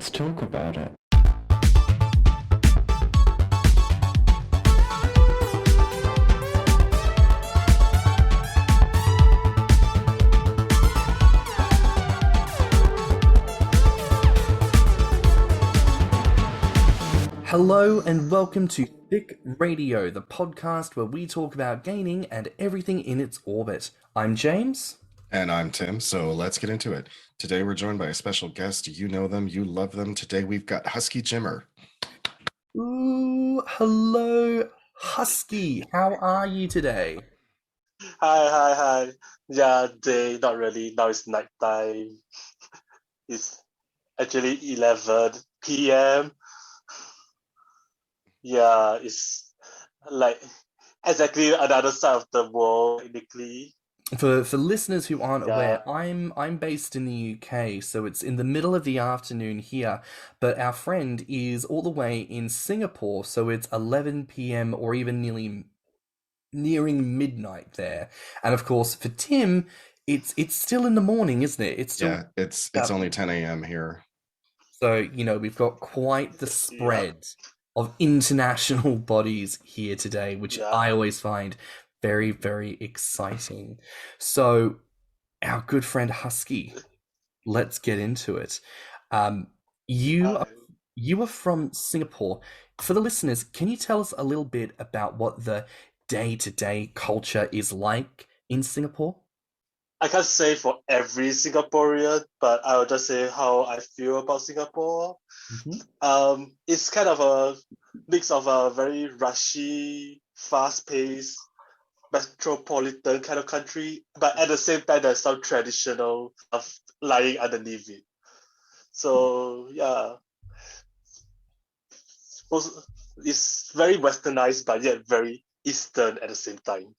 Let's talk about it. Hello and welcome to Thicc Radio, the podcast where we talk about gaming and everything in its orbit. I'm James. And I'm Tim, so let's get into it. Today we're joined by a special guest. You know them, you love them. Today we've got HuskyGymmer. Ooh, hello, Husky. How are you today? Hi. Yeah, day, not really. Now it's night time. It's actually 11 p.m. Yeah, it's like exactly another side of the world, technically. For listeners who aren't Yeah. aware, I'm based in the UK, so it's in the middle of the afternoon here, but our friend is all the way in Singapore, so it's 11 p.m. or even nearing midnight there. And of course, for Tim, it's still in the morning, isn't it? It's still Yeah, it's only 10 a.m. here. So, we've got quite the spread of international bodies here today, which I always find very, very exciting. So, our good friend Husky, let's get into it. You are from Singapore. For the listeners, can you tell us a little bit about what the day-to-day culture is like in Singapore? I can't say for every Singaporean, but I'll just say how I feel about Singapore. Mm-hmm. It's kind of a mix of a very rushy, fast-paced, metropolitan kind of country, but at the same time, there's some traditional stuff lying underneath it. So yeah, it's very westernized, but yet very Eastern at the same time.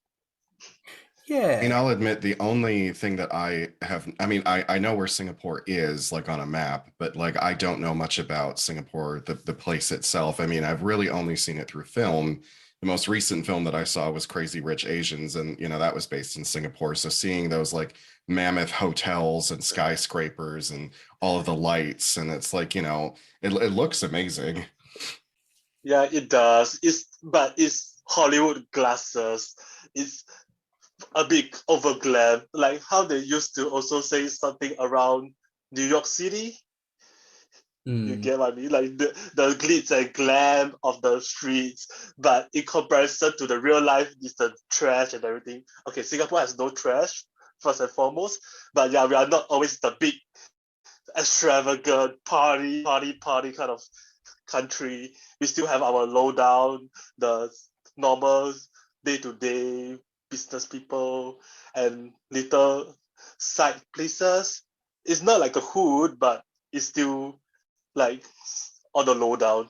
Yeah. And I'll admit the only thing that I know where Singapore is, like on a map, but like I don't know much about Singapore, the place itself. I mean, I've really only seen it through film. The most recent film that I saw was Crazy Rich Asians, and that was based in Singapore. So seeing those like mammoth hotels and skyscrapers and all of the lights, and it's like, it looks amazing. Yeah, it does. But it's Hollywood glasses. It's a bit over glam, like how they used to also say something around New York City. You get what I mean? Like the glitz and glam of the streets, but in comparison to the real life, it's the trash and everything. Okay, Singapore has no trash, first and foremost, but yeah, we are not always the big, extravagant party kind of country. We still have our lowdown, the normal day-to-day business people and little side places. It's not like a hood, but it's still like on the lowdown.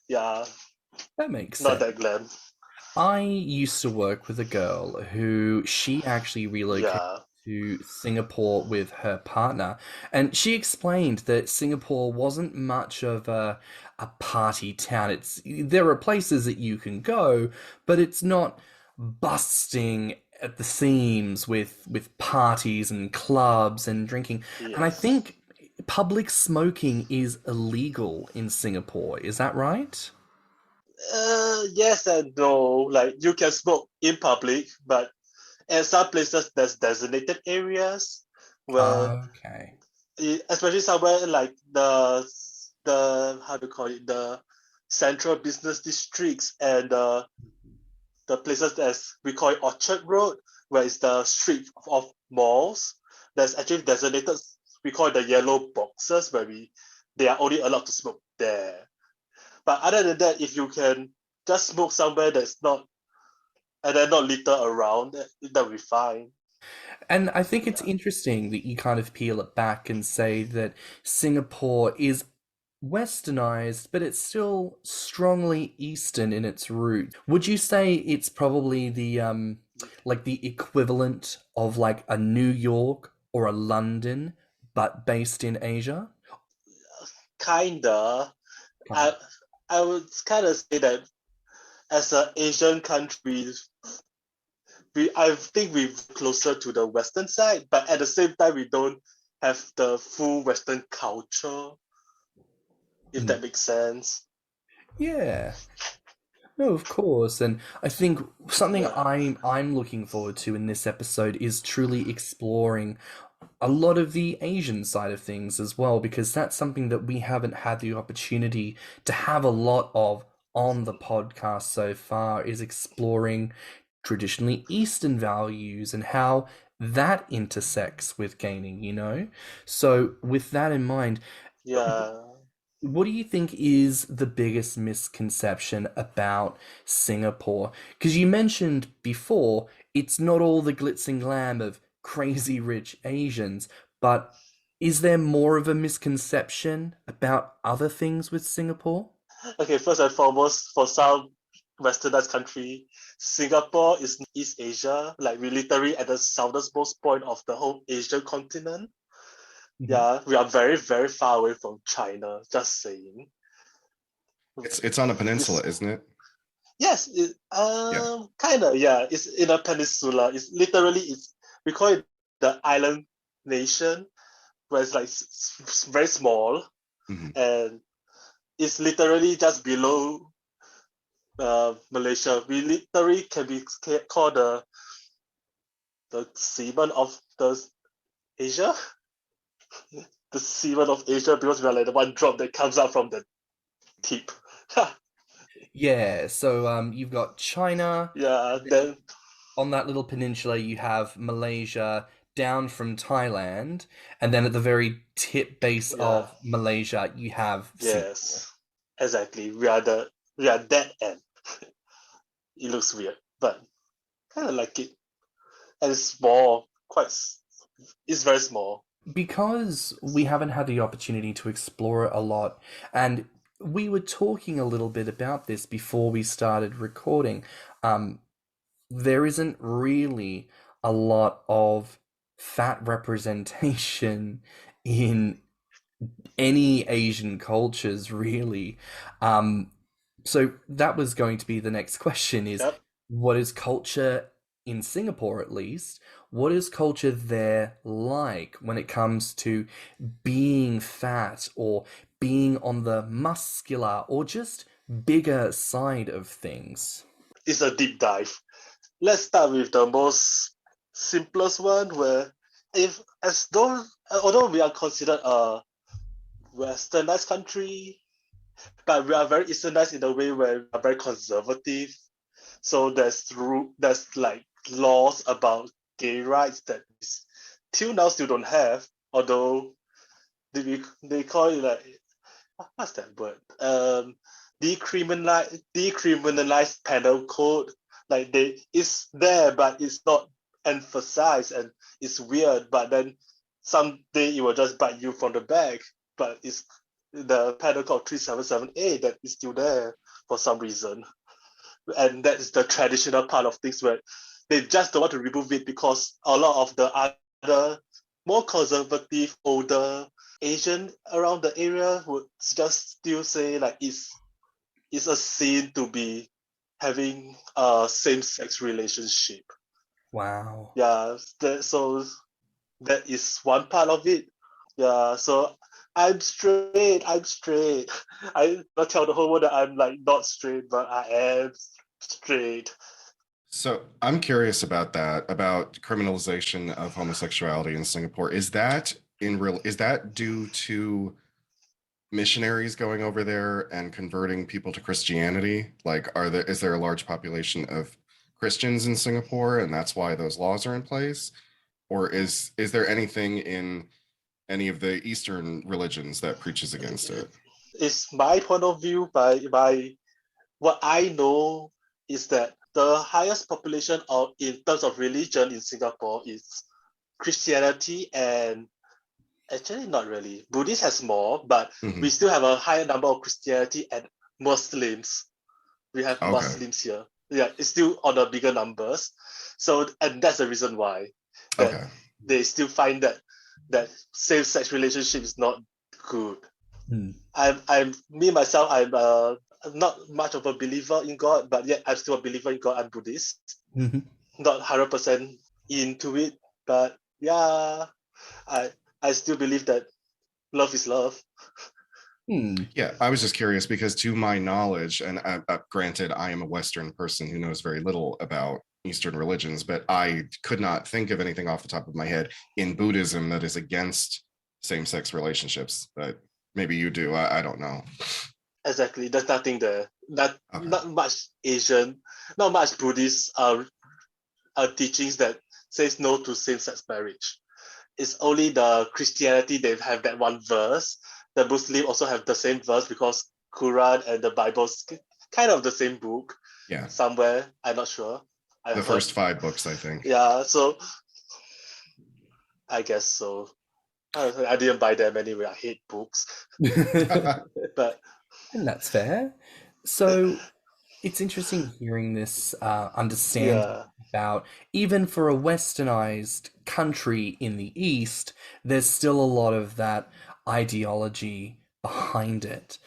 Yeah. That makes not sense. That glam. I used to work with a girl who she actually relocated to Singapore with her partner, and she explained that Singapore wasn't much of a party town. There are places that you can go, but it's not busting at the seams with parties and clubs and drinking. Yes. And I think public smoking is illegal in Singapore. Is that right? Yes and no. Like you can smoke in public, but in some places there's designated areas where, especially somewhere like the how to call it, the central business districts and the places that's we call it Orchard Road, where it's the street of malls. There's actually designated, we call it the yellow boxes, where they are only allowed to smoke there. But other than that, if you can just smoke somewhere that's not, and then not litter around, that'll be fine. And I think it's interesting that you kind of peel it back and say that Singapore is westernized, but it's still strongly Eastern in its root. Would you say it's probably the equivalent of like a New York or a London, but based in Asia? Kinda. I would kind of say that as an Asian country, I think we're closer to the Western side, but at the same time, we don't have the full Western culture. if that makes sense. Yeah. No, of course, and I think something I'm looking forward to in this episode is truly exploring a lot of the Asian side of things as well, because that's something that we haven't had the opportunity to have a lot of on the podcast so far, is exploring traditionally Eastern values and how that intersects with gaming, you know? So with that in mind, Yeah. what do you think is the biggest misconception about Singapore? Because you mentioned before, it's not all the glitz and glam of crazy rich Asians, but is there more of a misconception about other things with Singapore? Okay, first and foremost, for some westernized country, Singapore is East Asia, like we're literally at the southernmost point of the whole Asian continent. Yeah, we are very, very far away from China, just saying. It's on a peninsula, isn't it? Yes, kind of, yeah. It's in a peninsula. It's literally, we call it the island nation, where it's like very small, and it's literally just below Malaysia. We literally can be called the seaman of the Asia. The seaman of Asia, because we are like the one drop that comes out from the tip. Yeah, so you've got China. Yeah, then on that little peninsula you have Malaysia down from Thailand, and then at the very tip base of Malaysia you have Singapore. Yes, exactly. We are that end. It looks weird, but kind of like it. And it's small, it's very small. Because we haven't had the opportunity to explore it a lot, and we were talking a little bit about this before we started recording, there isn't really a lot of fat representation in any Asian cultures, really. So that was going to be the next question is, what is culture in Singapore, at least? What is culture there like when it comes to being fat or being on the muscular or just bigger side of things? It's a deep dive. Let's start with the most simplest one, where although we are considered a westernized country, but we are very easternized in a way where we are very conservative. So there's like laws about gay rights that till now still don't have, although they call it like, what's that word? Decriminalized penal code. Like it's there, but it's not emphasized, and it's weird. But then someday it will just bite you from the back. But it's the penal code 377A that is still there for some reason, and that is the traditional part of things where they just don't want to remove it because a lot of the other more conservative older Asian around the area would just still say like it's a sin to be having a same-sex relationship. Wow. Yeah, so that is one part of it. Yeah, so I'm straight. I not tell the whole world that I'm like not straight, but I am straight. So I'm curious about that, about criminalization of homosexuality in Singapore. Is that due to missionaries going over there and converting people to Christianity? Like, is there a large population of Christians in Singapore and that's why those laws are in place? Or is there anything in any of the Eastern religions that preaches against it? It's my point of view. By what I know is that the highest population in terms of religion in Singapore is Christianity, and actually not really. Buddhist has more, but we still have a higher number of Christianity and Muslims. We have Muslims here. Yeah, it's still on the bigger numbers. So, and that's the reason why that they still find that same-sex relationship is not good. I'm me myself. I'm not much of a believer in God, but yet I'm still a believer in God. I'm Buddhist. Not 100% into it, but yeah, I still believe that love is love. Yeah, I was just curious because to my knowledge, and granted, I am a Western person who knows very little about Eastern religions, but I could not think of anything off the top of my head in Buddhism that is against same-sex relationships. But maybe you do. I don't know. Exactly. There's nothing there. Not much Buddhist teachings that says no to same-sex marriage. It's only the Christianity they have that one verse. The Muslim also have the same verse because Quran and the Bible's kind of the same book. Yeah. Somewhere, I'm not sure. The first 5 books, I think. Yeah, so I guess so. I didn't buy them anyway. I hate books. But and that's fair. So it's interesting hearing this understanding about, even for a westernized country in the East, there's still a lot of that ideology behind it.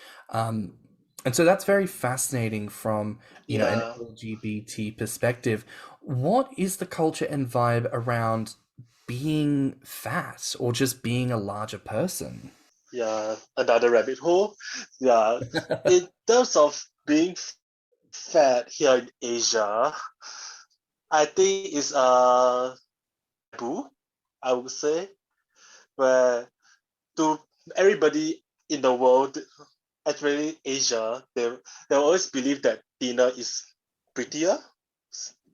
And so that's very fascinating from, an LGBT perspective. What is the culture and vibe around being fat or just being a larger person? Yeah, another rabbit hole. Yeah, in terms of being fat here in Asia, I think it's taboo, I would say, where to everybody in the world, especially Asia, they always believe that thinner is prettier,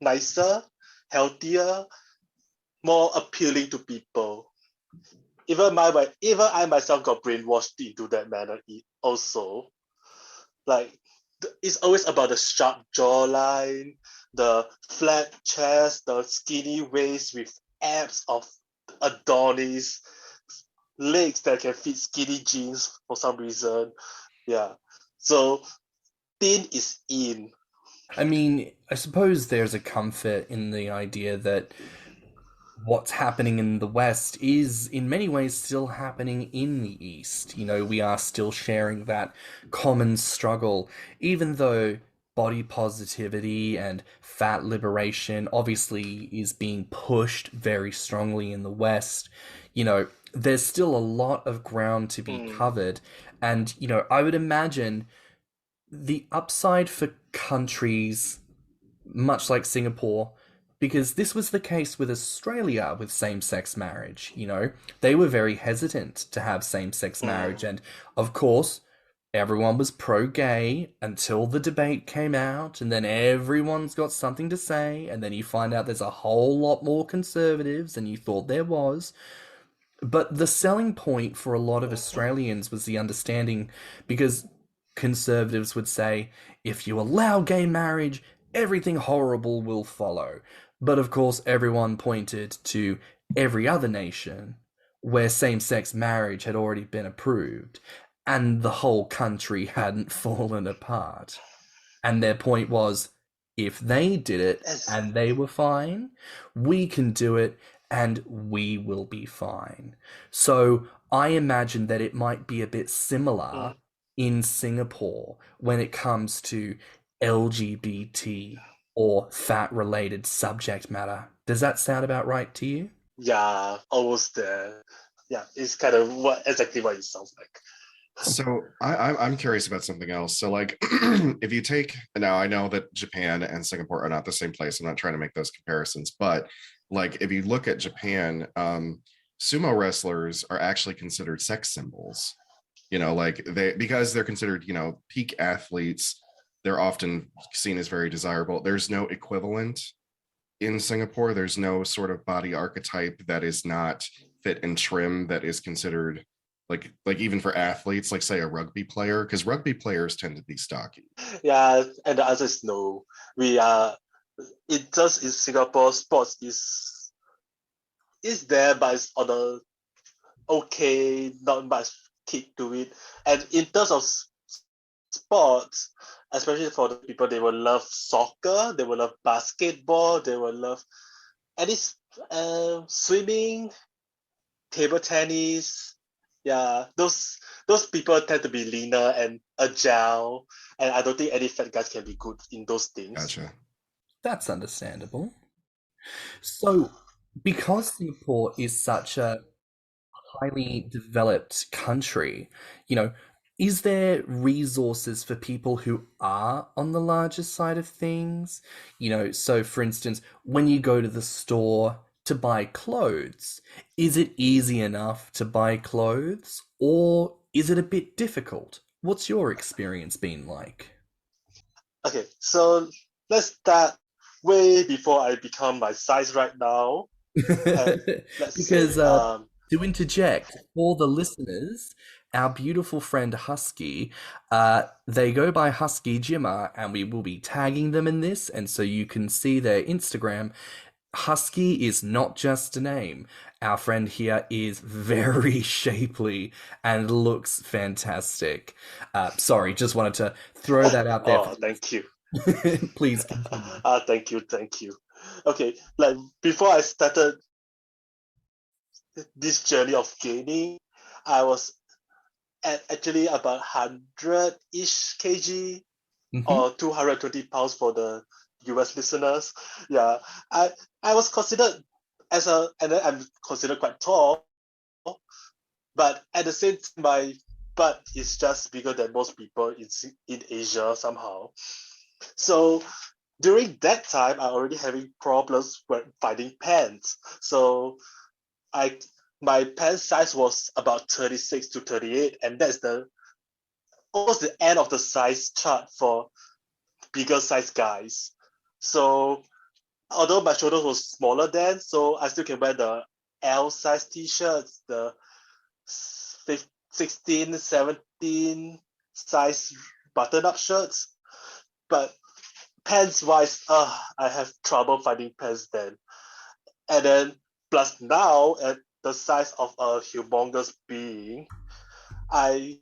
nicer, healthier, more appealing to people. Even I myself got brainwashed into that manner also. Like, it's always about the sharp jawline, the flat chest, the skinny waist with abs of Adonis, legs that can fit skinny jeans for some reason. Yeah. So thin is in. I mean, I suppose there's a comfort in the idea that what's happening in the West is in many ways still happening in the East. We are still sharing that common struggle, even though body positivity and fat liberation obviously is being pushed very strongly in the West. There's still a lot of ground to be covered. And, I would imagine the upside for countries much like Singapore, because this was the case with Australia with same-sex marriage. They were very hesitant to have same-sex marriage, and of course everyone was pro-gay until the debate came out, and then everyone's got something to say, and then you find out there's a whole lot more conservatives than you thought there was. But the selling point for a lot of Australians was the understanding, because conservatives would say, if you allow gay marriage, everything horrible will follow. But of course, everyone pointed to every other nation where same-sex marriage had already been approved, and the whole country hadn't fallen apart. And their point was, if they did it and they were fine, we can do it and we will be fine. So I imagine that it might be a bit similar in Singapore when it comes to LGBT or fat-related subject matter. Does that sound about right to you? Yeah, almost there. Yeah, it's kind of exactly what it sounds like. So I'm curious about something else. So like, if you take, now I know that Japan and Singapore are not the same place. I'm not trying to make those comparisons, but like if you look at Japan, sumo wrestlers are actually considered sex symbols. Like because they're considered, peak athletes. They're often seen as very desirable. There's no equivalent in Singapore. There's no sort of body archetype that is not fit and trim that is considered like even for athletes, like say a rugby player, because rugby players tend to be stocky. Yeah, and the answer is no. We are. It just in Singapore, sports is there, but it's on a okay, not much kick to it. And in terms of sports, especially for the people, they will love soccer, they will love basketball, they will love any swimming, table tennis. Yeah, those people tend to be leaner and agile, and I don't think any fat guys can be good in those things. Gotcha. That's understandable. So, because Singapore is such a highly developed country, Is there resources for people who are on the larger side of things? So for instance, when you go to the store to buy clothes, is it easy enough to buy clothes or is it a bit difficult? What's your experience been like? Okay, so let's start way before I become my size right now. And let's Because say, to interject for the listeners, our beautiful friend Husky, they go by HuskyGymmer, and we will be tagging them in this, and so you can see their Instagram. Husky is not just a name. Our friend here is very shapely and looks fantastic. Sorry, just wanted to throw that out there. oh, thank you. Please continue. Thank you. Okay, like before I started this journey of gaining, I was at actually about 100-ish kg or 220 pounds for the US listeners. Yeah, I was considered and then I'm considered quite tall, but at the same time, my butt is just bigger than most people in Asia somehow. So during that time, I already having problems with finding pants. So my pant size was about 36 to 38, and that's almost the end of the size chart for bigger size guys. So although my shoulders was smaller then, so I still can wear the L size t-shirts, the 16, 17 size button-up shirts. But pants-wise, I have trouble finding pants then. And then plus now, at the size of a humongous being, I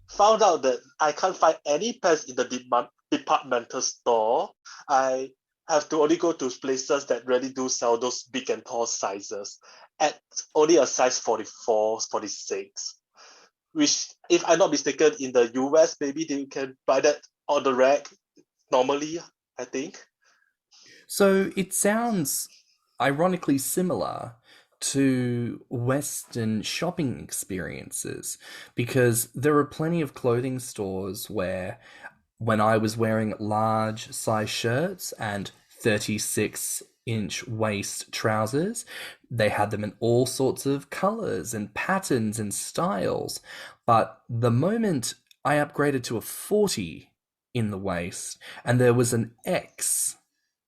found out that I can't find any pants in the departmental store. I have to only go to places that really do sell those big and tall sizes at only a size 44, 46, which, if I'm not mistaken, in the US, maybe they can buy that on the rack normally, I think. So it sounds ironically similar to Western shopping experiences because there are plenty of clothing stores where when I was wearing large size shirts and 36-inch waist trousers, they had them in all sorts of colors and patterns and styles. But the moment I upgraded to a 40 in the waist and there was an X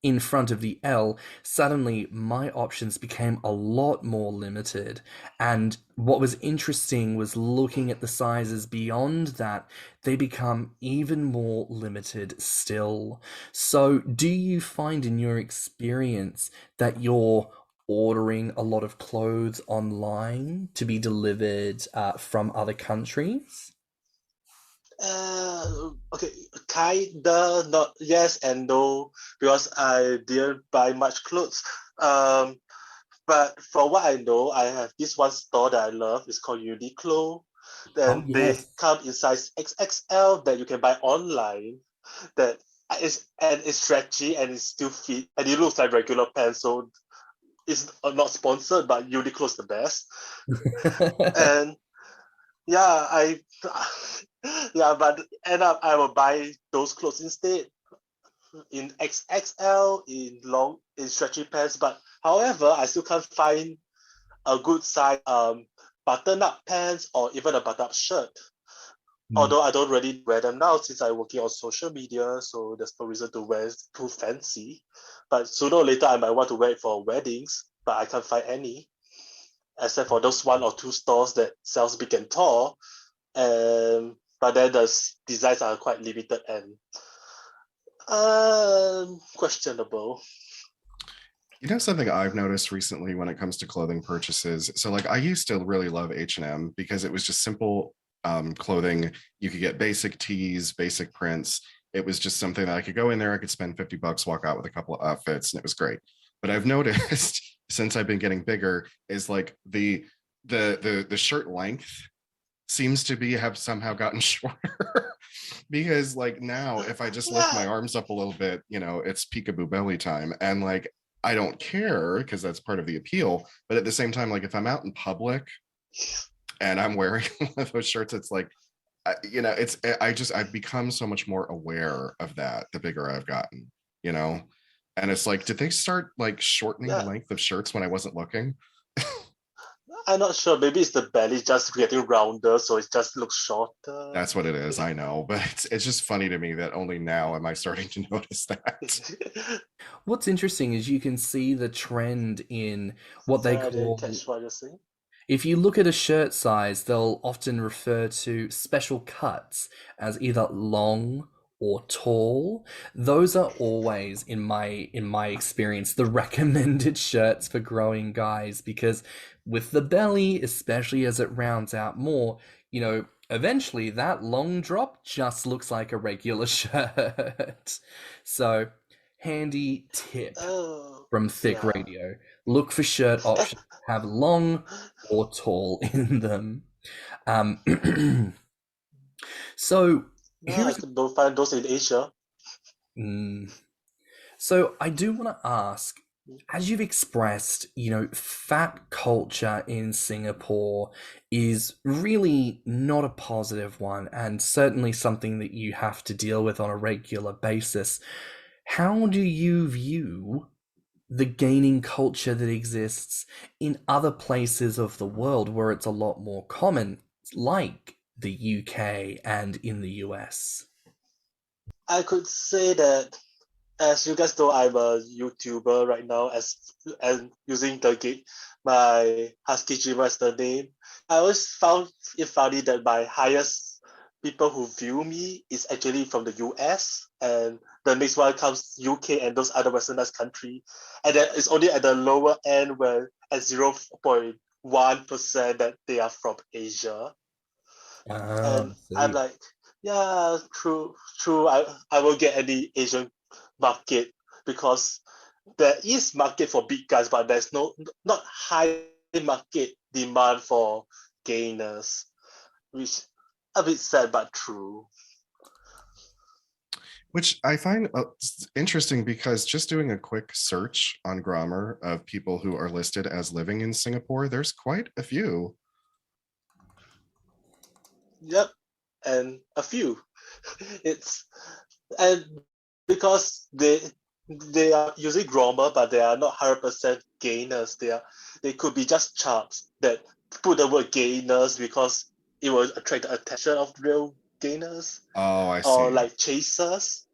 in front of the L, suddenly my options became a lot more limited. And what was interesting was looking at the sizes beyond that, they become even more limited still. So, do you find in your experience that you're ordering a lot of clothes online to be delivered from other countries? Okay, kinda, not yes and no, because I didn't buy much clothes. But for what I know, I have this one store that I love. It's called Uniqlo. Oh, Then they yes. come in size XXL that you can buy online. That it's stretchy and it's still fit and it looks like regular pants. So it's not sponsored, but Uniqlo's the best. And yeah, yeah, but end up I will buy those clothes instead in XXL in stretchy pants. But however, I still can't find a good size button-up pants or even a button-up shirt. Although I don't really wear them now since I'm working on social media, so there's no reason to wear too fancy. But sooner or later, I might want to wear it for weddings, but I can't find any, except for those one or two stores that sells big and tall. But then the designs are quite limited and questionable. You know, something I've noticed recently when it comes to clothing purchases. So like I used to really love H&M because it was just simple clothing. You could get basic tees, basic prints. It was just something that I could go in there, I could spend $50, walk out with a couple of outfits, and it was great. But I've noticed since I've been getting bigger is like the shirt length seems to be have somehow gotten shorter because like now if I just lift my arms up a little bit, you know, it's peekaboo belly time. And like I don't care because that's part of the appeal. But at the same time, like if I'm out in public and I'm wearing one of those shirts, it's like I've become so much more aware of that the bigger I've gotten, and it's like, did they start like shortening the length of shirts when I wasn't looking? I'm not sure. Maybe it's the belly just getting rounder, so it just looks shorter. That's what it is. I know, but it's just funny to me that only now am I starting to notice that. What's interesting is you can see the trend in what they call. Catch what you're saying. If you look at a shirt size, they'll often refer to special cuts as either long or tall. Those are always, in my experience, the recommended shirts for growing guys, because with the belly, especially as it rounds out more, eventually that long drop just looks like a regular shirt. So, handy tip from Thicc Radio. Look for shirt options that have long or tall in them. So I don't find those in Asia. So I do want to ask, as you've expressed, fat culture in Singapore is really not a positive one, and certainly something that you have to deal with on a regular basis. How do you view the gaining culture that exists in other places of the world where it's a lot more common, like the UK and in the US? I could say that, as you guys know, I'm a YouTuber right now, and using my HuskyGymmer as the name. I always found it funny that my highest people who view me is actually from the US, and the next one comes UK and those other westernized countries, and then it's only at the lower end where at 0.1% that they are from Asia. And I'm like, yeah, true. I will get any Asian market, because there is market for big guys, but there's not high market demand for gainers, which a bit sad but true. Which I find interesting, because just doing a quick search on Grommr of people who are listed as living in Singapore, there's quite a few. Yep, and a few. And because they are using Grommr, but they are not 100% gainers. They could be just chubs that put the word gainers because it will attract the attention of real gainers. Oh, I see. Or like chasers.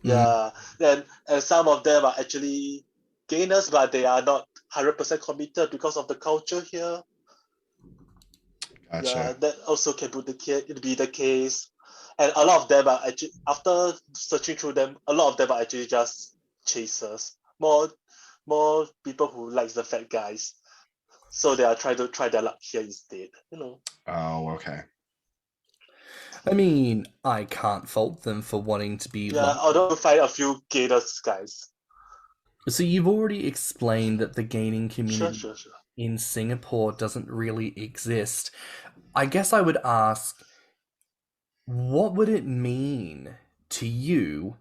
Yeah, and some of them are actually gainers, but they are not 100% committed because of the culture here. Gotcha. Yeah, that also can be the case. And a lot of them are actually, after searching through them, a lot of them are actually just chasers. More people who like the fat guys. So they are trying to try their luck here instead, Oh, okay. I mean, I can't fault them for wanting to be... Yeah, although I find a few gainers guys. So you've already explained that the gaining community Sure. in Singapore doesn't really exist. I guess I would ask, what would it mean to you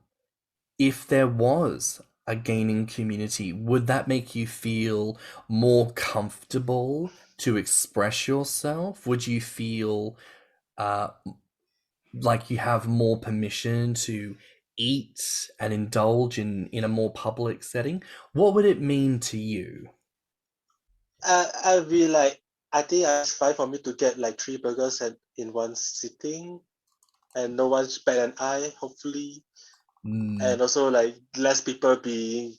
if there was a gaining community? Would that make you feel more comfortable to express yourself? Would you feel like you have more permission to eat and indulge in a more public setting? What would it mean to you? I'd be like, I think it's fine for me to get like 3 burgers in one sitting, and no one's bad an eye, hopefully. And also like less people being,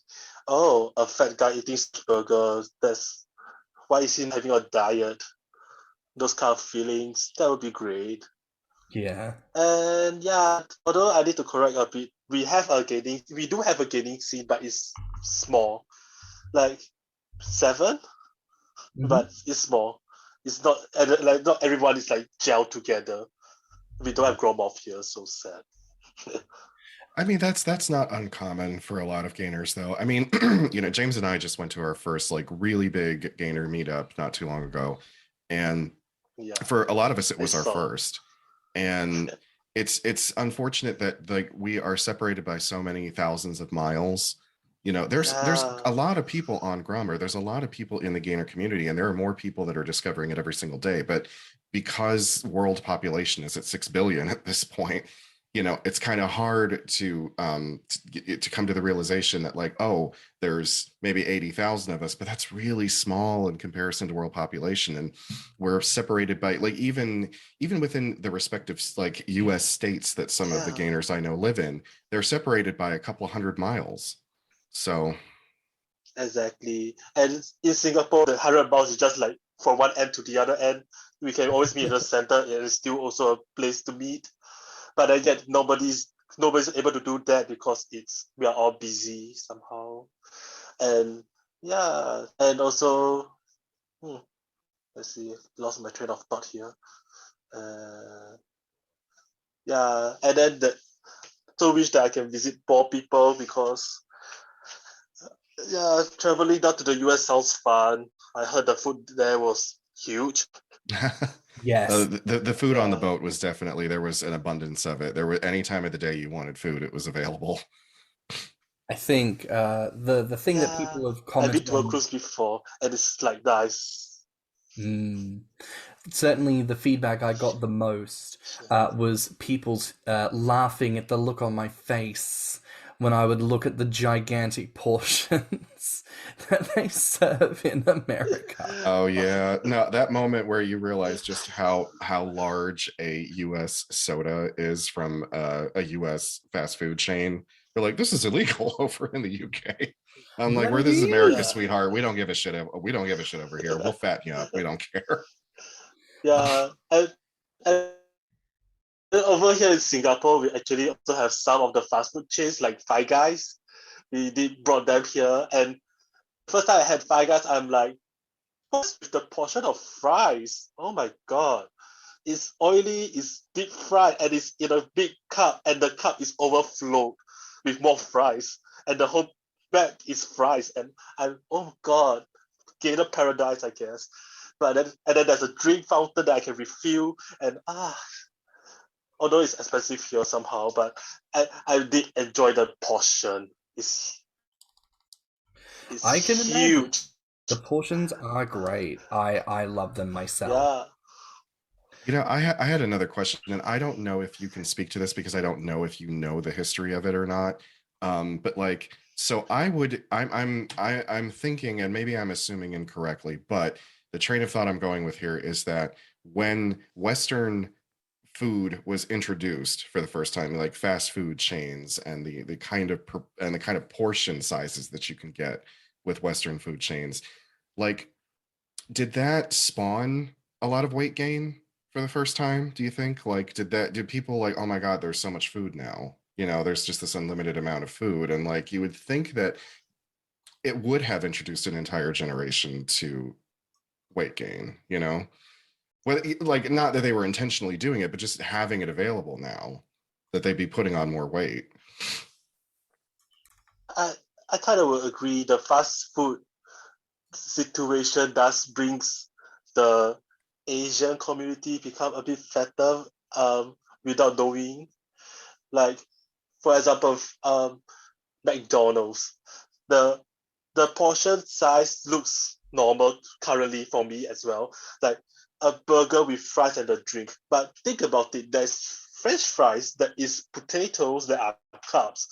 a fat guy eating burgers, why is he having a diet? Those kind of feelings, that would be great. Yeah. And yeah, although I need to correct a bit, we do have a gaining scene, but it's small, like 7, but it's small. It's not like not everyone is like gelled together. We don't have Grommr here, so sad. I mean, that's not uncommon for a lot of gainers, though. I mean, James and I just went to our first like really big gainer meetup not too long ago, and for a lot of us, it was our first. And it's unfortunate that like we are separated by so many thousands of miles. There's a lot of people on Grommr. There's a lot of people in the gainer community, and there are more people that are discovering it every single day. But because world population is at 6 billion at this point, it's kind of hard to come to the realization that like, oh, there's maybe 80,000 of us, but that's really small in comparison to world population. And we're separated by like, even within the respective like US states that some of the gainers I know live in, they're separated by a couple 100 miles. So. Exactly. And in Singapore, the 100 miles is just like from one end to the other end. We can always meet in the center, and it's still also a place to meet. But yet nobody's able to do that because we are all busy somehow. And yeah, and also let's see, lost my train of thought here. Yeah, and then so wish that I can visit more people because yeah, traveling down to the US sounds fun. I heard the food there was huge. Yes. The food on the boat was definitely, there was an abundance of it. There were any time of the day you wanted food, it was available. I think the thing that people have commented I've been to a cruise before, and it's like nice. Certainly, the feedback I got the most was people's laughing at the look on my face when I would look at the gigantic portions that they serve in America. Oh yeah, no, that moment where you realize just how large a U.S. soda is from a U.S. fast food chain. You're like, this is illegal over in the U.K. I'm like, this is America, sweetheart. We don't give a shit. We don't give a shit over here. We'll fatten you up. We don't care. Yeah, and over here in Singapore, we actually also have some of the fast food chains like Five Guys. We did brought them here, and first time I had Five Guys, I'm like, what's with the portion of fries? Oh my god. It's oily, it's deep fried, and it's in a big cup, and the cup is overflowed with more fries, and the whole bag is fries, and I'm, oh god, gainer paradise, I guess. But then there's a drink fountain that I can refill, and although it's expensive here somehow, but I did enjoy the portion. I can huge. imagine. The portions are great. I love them myself. Yeah. I had another question, and I don't know if you can speak to this because I don't know if you know the history of it or not. But like, so I'm thinking, and maybe I'm assuming incorrectly, but the train of thought I'm going with here is that when Western food was introduced for the first time, like fast food chains and the kind of portion sizes that you can get with Western food chains, like, did that spawn a lot of weight gain for the first time? Do you think, like, did people like, oh my god, there's so much food now, there's just this unlimited amount of food, and like you would think that it would have introduced an entire generation to weight gain, well, like, not that they were intentionally doing it, but just having it available now, that they'd be putting on more weight. I kind of will agree. The fast food situation does brings the Asian community become a bit fatter without knowing. Like, for example, McDonald's, the portion size looks normal currently for me as well. Like a burger with fries and a drink. But think about it, there's French fries, that is potatoes that are carbs.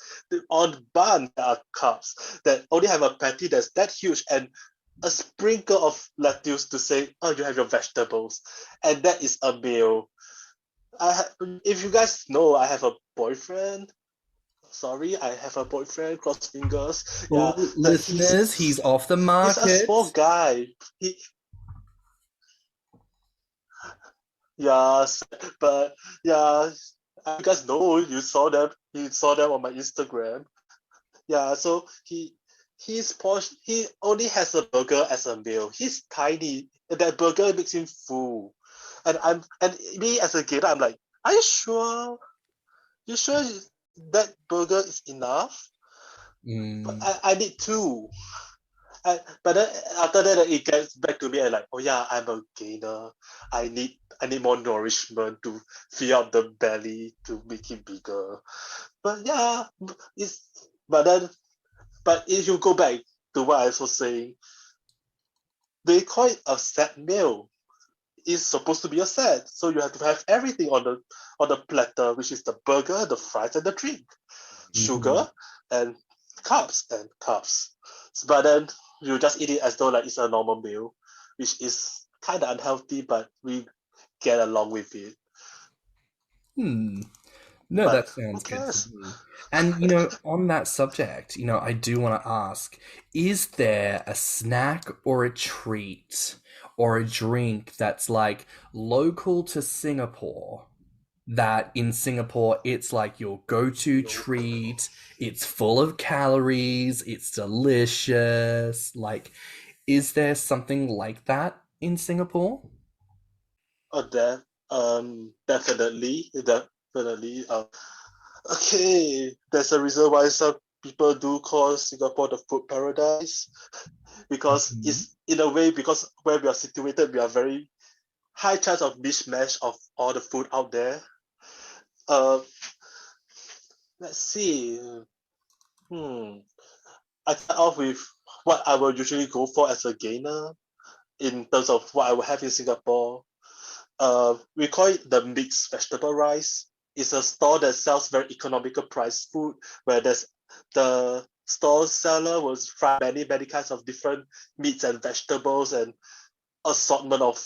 On bun that are carbs, that only have a patty that's that huge, and a sprinkle of lettuce to say, oh, you have your vegetables. And that is a meal. If you guys know, I have a boyfriend. Sorry, I have a boyfriend, cross fingers. Yeah, listeners, he's off the market. He's a small guy. Yes, but yeah, you guys know, you saw them on my Instagram. Yeah, so he's posh. He only has a burger as a meal. He's tiny. That burger makes him full. And me as a gainer, I'm like, are you sure? You sure that burger is enough? But I need two. But then after that, it gets back to me and like, oh yeah, I'm a gainer. I need more nourishment to fill up the belly to make it bigger. But yeah, but if you go back to what I was saying, they call it a set meal. is supposed to be a set. So you have to have everything on the platter, which is the burger, the fries, and the drink. Sugar and carbs. But then you just eat it as though like it's a normal meal, which is kind of unhealthy, but we get along with it. No, that sounds good to me. And, on that subject, I do want to ask, is there a snack or a treat or a drink that's like local to Singapore that in Singapore it's like your go-to treat, it's full of calories, it's delicious? Like, is there something like that in Singapore? Oh, definitely. Okay, there's a reason why some people do call Singapore the food paradise, because it's in a way, because where we are situated, we are very high chance of mishmash of all the food out there. Let's see. I start off with what I will usually go for as a gainer in terms of what I will have in Singapore. We call it the mixed vegetable rice. It's a store that sells very economical price food, where there's the store seller will fry many kinds of different meats and vegetables and assortment of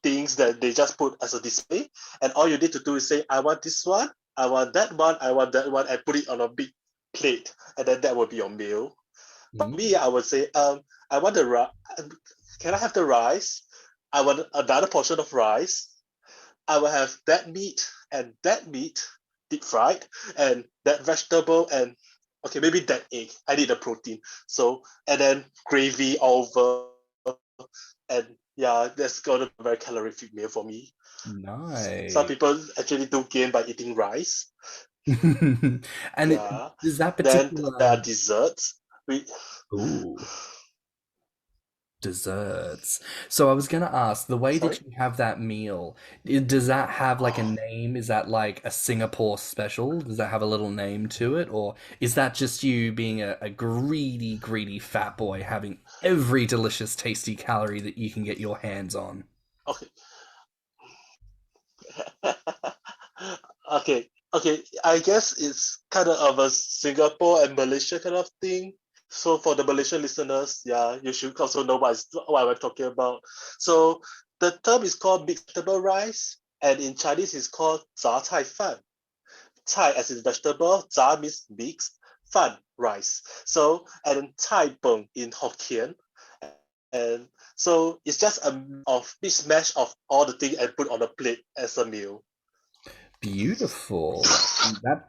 things that they just put as a display. And all you need to do is say, I want this one, I want that one, I want that one, and put it on a big plate, and then that will be your meal. For me, I would say, I want the rice. Can I have the rice? I want another portion of rice. I will have that meat and that meat deep fried, and that vegetable, and okay, maybe that egg. I need the protein. So, and then gravy over, and yeah, that's gonna be a very calorific meal for me. Nice. Some people actually do gain by eating rice. And is that particular... Then desserts. Ooh. Desserts. So I was gonna ask, the way that you have that meal, does that have like a name? Is that like a Singapore special? Does that have a little name to it? Or is that just you being a greedy fat boy having every delicious, tasty calorie that you can get your hands on? Okay. I guess it's kind of a Singapore and Malaysia kind of thing. So for the Malaysian listeners, yeah, you should also know what I'm talking about. So the term is called mixed vegetable rice, and in Chinese it's called 杂菜饭. Cai as in vegetable, 杂 means mixed, fan rice. So and cai peng in Hokkien, and so it's just a mishmash of all the things and put on a plate as a meal. Beautiful.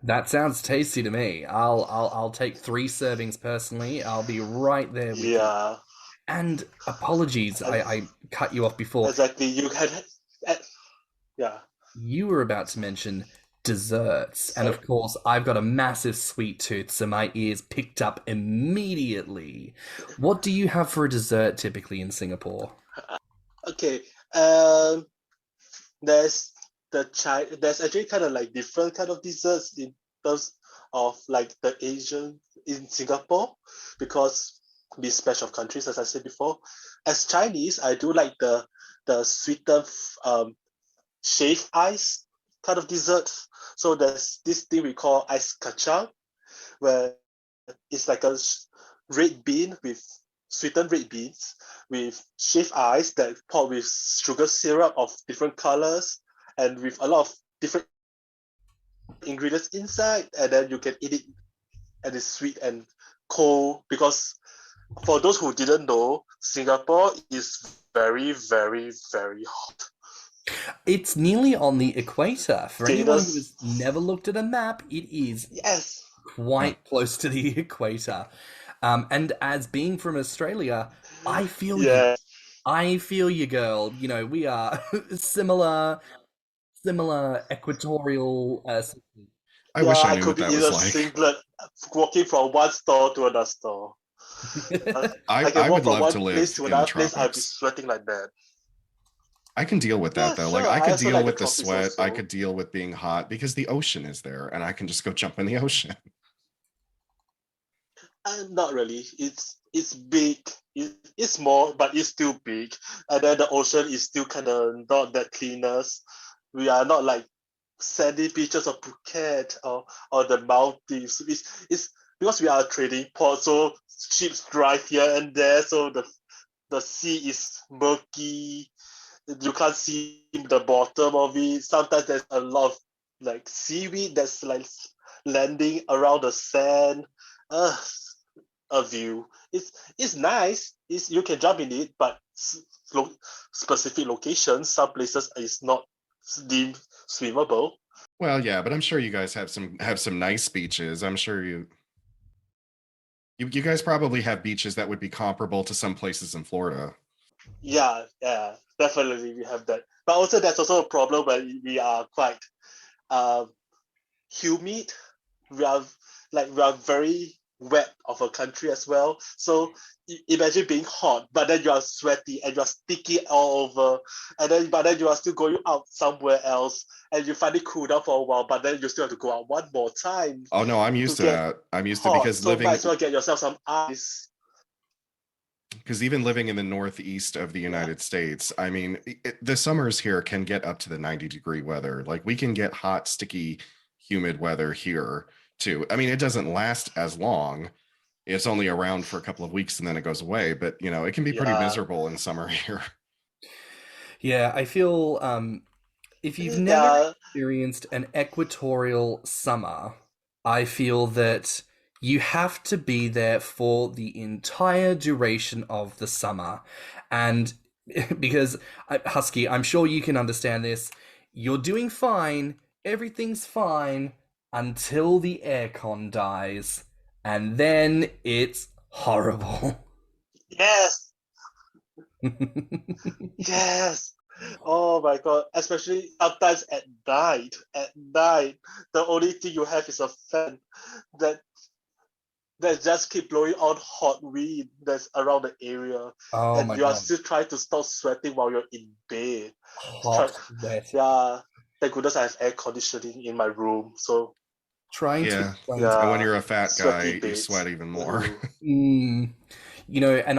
That sounds tasty to me. I'll take 3 servings personally. I'll be right there with you. And apologies, I cut you off before. Exactly. You had You were about to mention desserts, and of course I've got a massive sweet tooth, so my ears picked up immediately. What do you have for a dessert typically in Singapore? Okay. There's actually kind of like different kind of desserts in terms of like the Asian in Singapore, because we special countries, as I said before. As Chinese, I do like the sweetened shaved ice kind of dessert. So there's this thing we call ice kacang, where it's like a red bean with sweetened red beans with shaved ice that poured with sugar syrup of different colors and with a lot of different ingredients inside, and then you can eat it, and it's sweet and cold. Because for those who didn't know, Singapore is very, very, very hot. It's nearly on the equator. For anyone who has never looked at a map, it is quite close to the equator. And as being from Australia, I feel you. I feel you, girl. We are similar equatorial. I wish I knew what that was like. Singlet, walking from one store to another store. I would love to live in the tropics. I'd be sweating like that. I can deal with that though. Sure. Like I could deal with the sweat. Also. I could deal with being hot because the ocean is there, and I can just go jump in the ocean. Not really. It's big. It's small, but it's still big. And then the ocean is still kind of not that cleanest. We are not like sandy beaches of Phuket or the Maldives. It's because we are a trading port, so ships drive here and there, so the sea is murky. You can't see the bottom of it. Sometimes there's a lot of like seaweed that's like landing around the sand. A view. It's nice. You can jump in it, but specific locations, some places is not deemed swimmable. Well, yeah, but I'm sure you guys have some nice beaches. I'm sure you guys probably have beaches that would be comparable to some places in Florida. Yeah, definitely we have that. But also there's also a problem when we are quite humid. We are very wet of a country as well. So imagine being hot, but then you are sweaty and you are sticky all over, but then you are still going out somewhere else, and you finally cool down for a while, but then you still have to go out one more time. Oh no, I'm used to that. I'm used to because so might as well get yourself some ice. Because even living in the northeast of the United States, I mean, the summers here can get up to the 90-degree weather. Like we can get hot, sticky, humid weather here too. I mean, it doesn't last as long. It's only around for a couple of weeks and then it goes away. But it can be pretty miserable in summer here. Yeah, I feel if you've never experienced an equatorial summer, I feel that you have to be there for the entire duration of the summer. And because, Husky, I'm sure you can understand this, you're doing fine, everything's fine, until the aircon dies. And then it's horrible. Yes! Yes! Oh my god, especially sometimes at night. At night, the only thing you have is a fan that just keep blowing on hot wind that's around the area. Oh and my you God. are still trying to stop sweating while you're in bed. Hot, wet. Yeah. Thank goodness I have air conditioning in my room. So trying to explain and when you're a fat guy, you sweat even more. And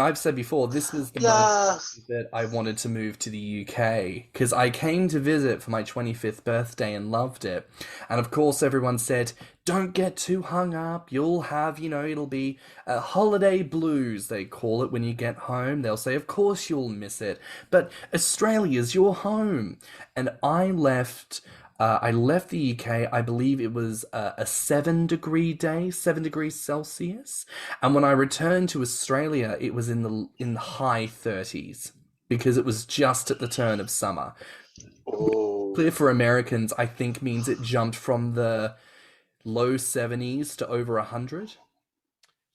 I've said before, this was the moment that I wanted to move to the UK, because I came to visit for my 25th birthday and loved it. And of course, everyone said, don't get too hung up. You'll have, it'll be holiday blues, they call it when you get home. They'll say, of course you'll miss it, but Australia's your home. And I left the UK, I believe it was a 7-degree day, 7 degrees Celsius. And when I returned to Australia, it was in the high 30s, because it was just at the turn of summer. Clear for Americans, I think, means it jumped from the low 70s to over 100.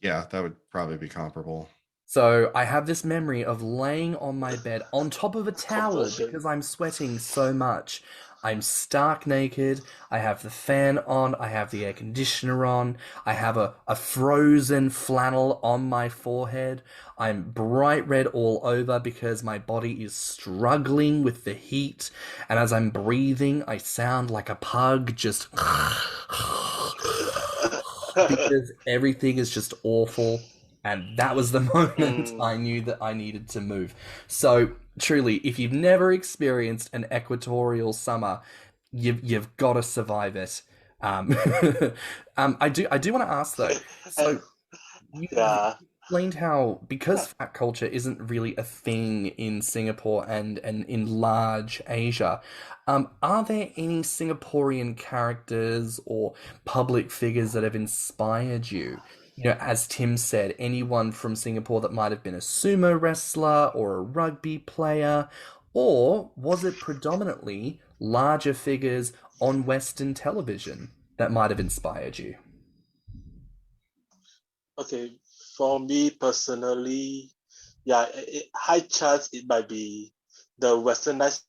Yeah, that would probably be comparable. So I have this memory of laying on my bed on top of a towel because I'm sweating so much. I'm stark naked, I have the fan on, I have the air conditioner on, I have a frozen flannel on my forehead, I'm bright red all over because my body is struggling with the heat, and as I'm breathing, I sound like a pug, just because everything is just awful. And that was the moment I knew that I needed to move. So, truly, if you've never experienced an equatorial summer, you've got to survive it. I do want to ask though. So, you explained how, because fat culture isn't really a thing in Singapore and in large Asia, are there any Singaporean characters or public figures that have inspired you? As Tim said, anyone from Singapore that might have been a sumo wrestler or a rugby player, or was it predominantly larger figures on Western television that might have inspired you? Okay, for me personally, high chance it might be the westernized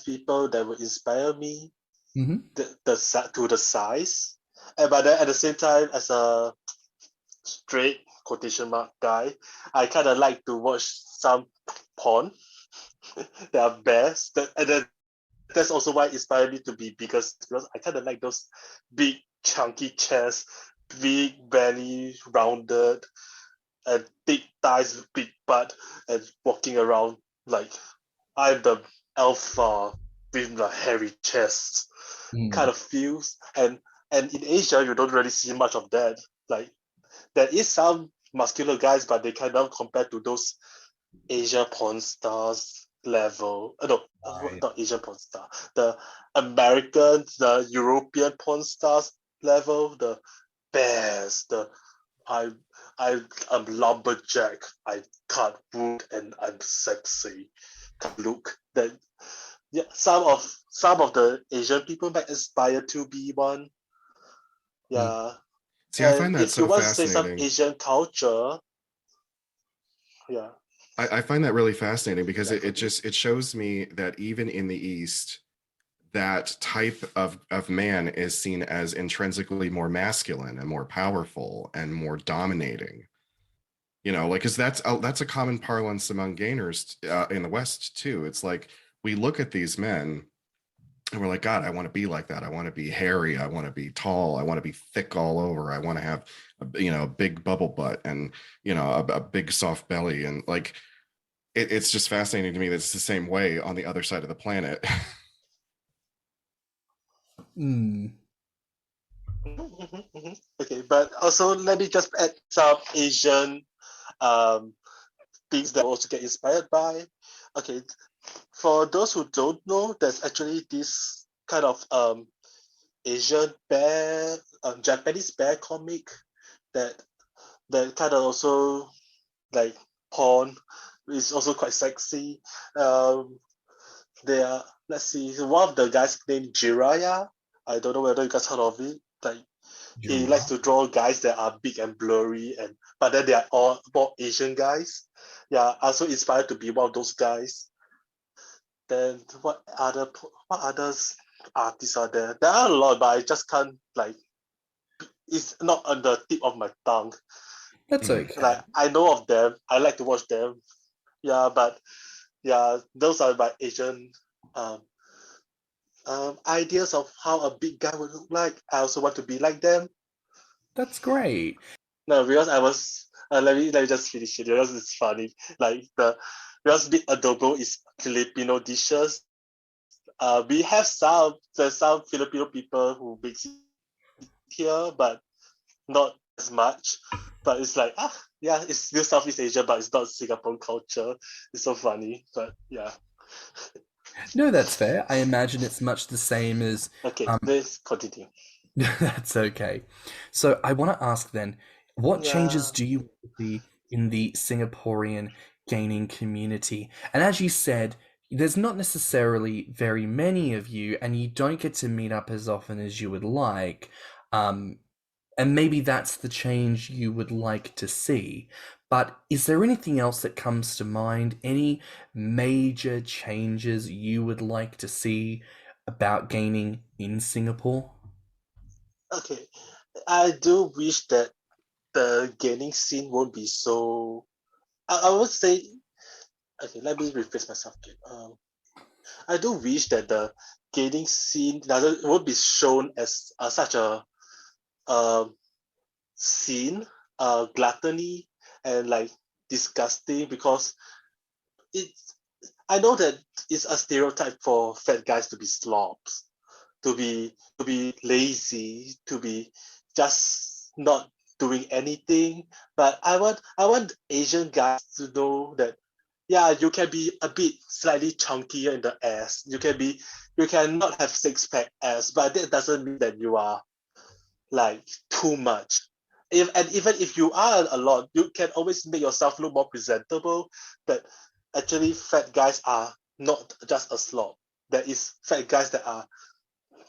people that would inspire me. To the size, but then at the same time, as a straight quotation mark guy, I kind of like to watch some porn. They are best, and then that's also why it inspired me to be bigger, because I kind of like those big chunky chests, big belly, rounded. and big thighs, big butt, and walking around like I'm the alpha with the hairy chest kind of feels. And in Asia, you don't really see much of that. Like there is some muscular guys, but they cannot compare to those Asia porn stars level. Not Asian porn star. The American, the European porn stars level. The bears. I'm lumberjack. I cut wood and I'm sexy. Look that. Yeah, some of the Asian people might aspire to be one. Yeah. See, I find that if so you want to say some fascinating. Asian culture, yeah. I find that really fascinating because it shows me that even in the East, that type of man is seen as intrinsically more masculine and more powerful and more dominating. You know, like, because that's a common parlance among gainers in the West too. It's like we look at these men and we're like, God, I want to be like that. I want to be hairy. I want to be tall. I want to be thick all over. I want to have, a big bubble butt and, a big soft belly. And like, it's just fascinating to me that it's the same way on the other side of the planet. Okay, but also let me just add some Asian things that also get inspired by. Okay, for those who don't know, there's actually this kind of Asian bear, Japanese bear comic that kind of also like porn. It's also quite sexy. They are, let's see, one of the guys named Jiraiya. I don't know whether you guys heard of it. Like he likes to draw guys that are big and blurry, but then they are all more Asian guys. Yeah, also inspired to be one of those guys. Then what others artists are there? There are a lot, but I just can't it's not on the tip of my tongue. That's okay. Like I know of them. I like to watch them. Yeah, but yeah, those are my Asian ideas of how a big guy would look like. I also want to be like them. That's great. No, because I was let me just finish it because it's funny. Because big adobo is Filipino dishes. We have there's some Filipino people who makes it here, but not as much. But it's like yeah, it's still Southeast Asia, but it's not Singapore culture. It's so funny, but yeah. No, that's fair. I imagine it's much the same as... Okay, let's continue. That's okay. So I want to ask then, what changes do you see in the Singaporean gaining community? And as you said, there's not necessarily very many of you, and you don't get to meet up as often as you would like. And maybe that's the change you would like to see. But is there anything else that comes to mind? Any major changes you would like to see about gaining in Singapore? Okay, I do wish that the gaming scene won't be so. I would say, okay, let me rephrase myself again. I do wish that the gaming scene won't be shown as such a scene, gluttony and like disgusting because it's. I know that it's a stereotype for fat guys to be slobs, to be lazy, to be just not doing anything. But I want Asian guys to know that yeah, you can be a bit slightly chunkier in the ass. You cannot have six pack ass, but that doesn't mean that you are like too much. Even if you are a lot, you can always make yourself look more presentable. That actually fat guys are not just a slob. There is fat guys that are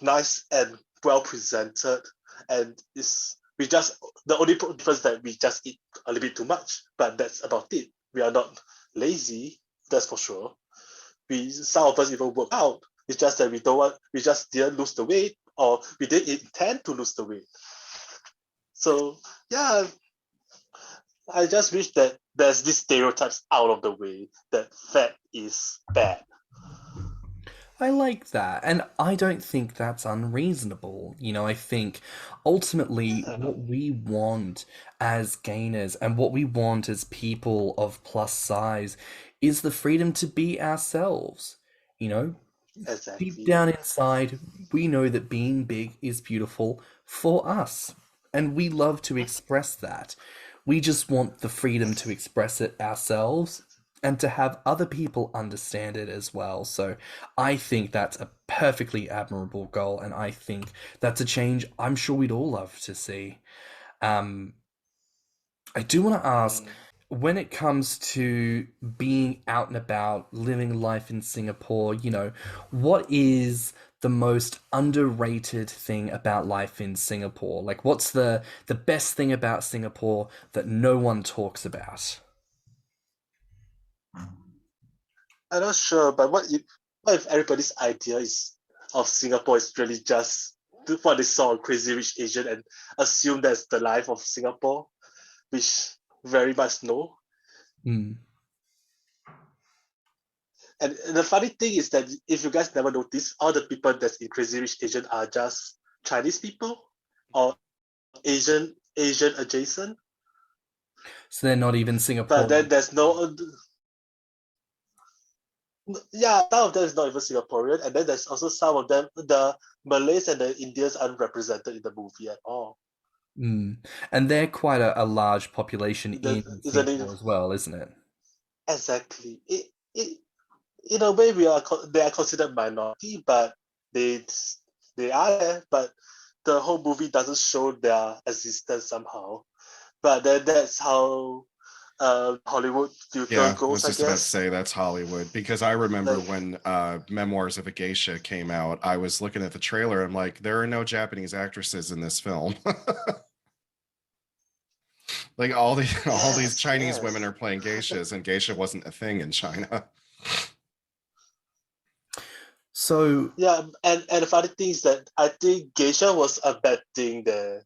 nice and well presented, and the only difference that we just eat a little bit too much, but that's about it. We are not lazy, that's for sure. Some of us even work out. It's just that we just didn't lose the weight, or we didn't intend to lose the weight. So yeah, I just wish that there's these stereotypes out of the way that fat is bad. I like that. And I don't think that's unreasonable. You know, I think ultimately what we want as gainers and what we want as people of plus size is the freedom to be ourselves. You know, deep Exactly. down inside, we know that being big is beautiful for us. And we love to express that. We just want the freedom to express it ourselves and to have other people understand it as well. So I think that's a perfectly admirable goal, and I think that's a change I'm sure we'd all love to see. Um, I do want to ask, when it comes to being out and about, living life in Singapore, you know, what is the most underrated thing about life in Singapore? Like, what's the best thing about Singapore that no one talks about? I'm not sure, but what if everybody's idea of Singapore is really just what they saw on Crazy Rich Asian and assume that's the life of Singapore, which very much no. Mm. And the funny thing is that if you guys never notice, all the people that's in Crazy Rich Asian are just Chinese people or Asian adjacent. So they're not even But then Singaporean. there's no, yeah, some of them is not even Singaporean, and then there's also some of them, the Malays and the Indians aren't represented in the movie at all. Mm. And they're quite a large population in Isn't it? Singapore as well, isn't it? Exactly. In a way, they are considered minority, but they they are there, but the whole movie doesn't show their existence somehow. But then that's how Hollywood filter Yeah, I goes, was I just about to guess. say that's Hollywood, because I remember Like, when Memoirs of a Geisha came out, I was looking at the trailer. I'm like, there are no Japanese actresses in this film. Like all these yes, Chinese women yes. are playing geishas, and geisha wasn't a thing in China. So, Yeah, and the funny thing is that I think geisha was a bad thing there.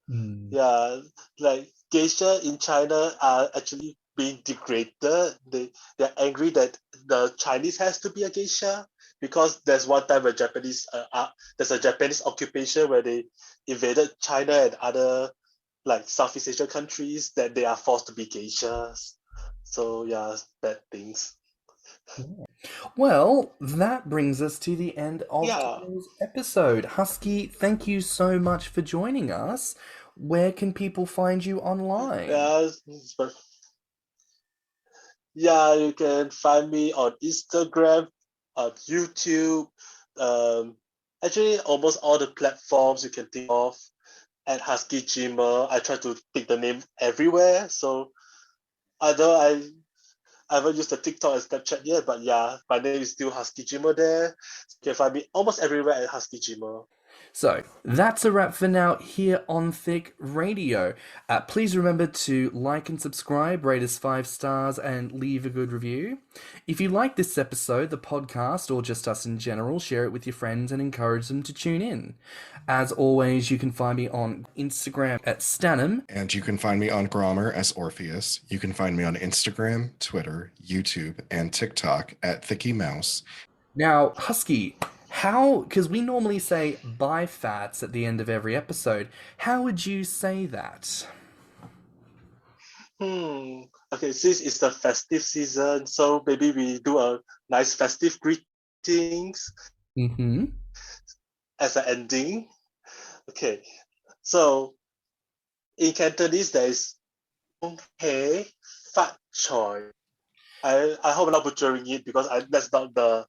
mm, Yeah, like geisha in China are actually being degraded. They're angry that the Chinese has to be a geisha because there's one time where there's a Japanese occupation where they invaded China and other like Southeast Asian countries that they are forced to be geishas. So yeah, bad things. well, that brings us to the end of Yeah. today's episode. Husky, thank you so much for joining us. Where can people find you online? Yeah, yeah, you can find me on Instagram, on YouTube, um, actually almost all the platforms you can think of. At HuskyGymmer, I try to pick the name everywhere. So although I haven't used the TikTok and Snapchat yet, but yeah, my name is still HuskyGymmer there. So you can find me almost everywhere at HuskyGymmer. So that's a wrap for now here on Thicc Radio. Please remember to like and subscribe, rate us 5 stars, and leave a good review. If you like this episode, the podcast, or just us in general, share it with your friends and encourage them to tune in. As always, you can find me on Instagram at stannnum. And you can find me on Grommr as Orpheus. You can find me on Instagram, Twitter, YouTube, and TikTok at Thicky Mouse. Now, Husky, because we normally say bye fats at the end of every episode, how would you say that? Okay, since it's the festive season, so maybe we do a nice festive greetings Mm-hmm. as an ending. Okay, so in Cantonese there is hey fat choi. I hope I'm not butchering it because that's not the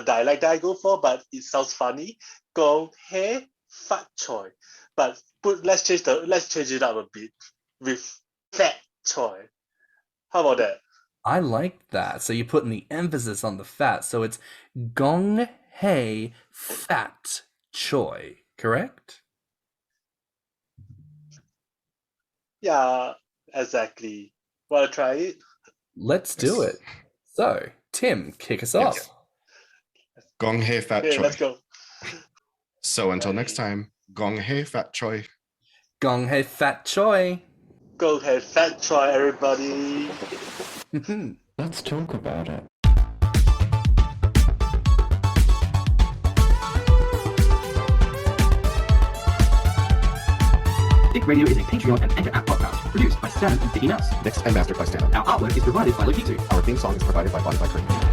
dialect that I go for, but it sounds funny. Gong hey fat choi. But let's change it up a bit with fat choi. How about that? I like that. So you're putting the emphasis on the fat. So it's gong hei fat choi, correct? Yeah, exactly. Wanna try it? Let's do it. So, Tim, kick us Yes. off. Gong hei fat Okay, choi. let's go. So until next time, gong hei fat choi. Gong hei fat choi. Go ahead, fat choi, everybody. Let's talk about it. Thicc Radio is a Patreon and Anchor app podcast produced by Stan and Thicky Mouse. Mixed and mastered by stannnum. Our artwork is provided by Lokitu. Our theme song is provided by BlueSky.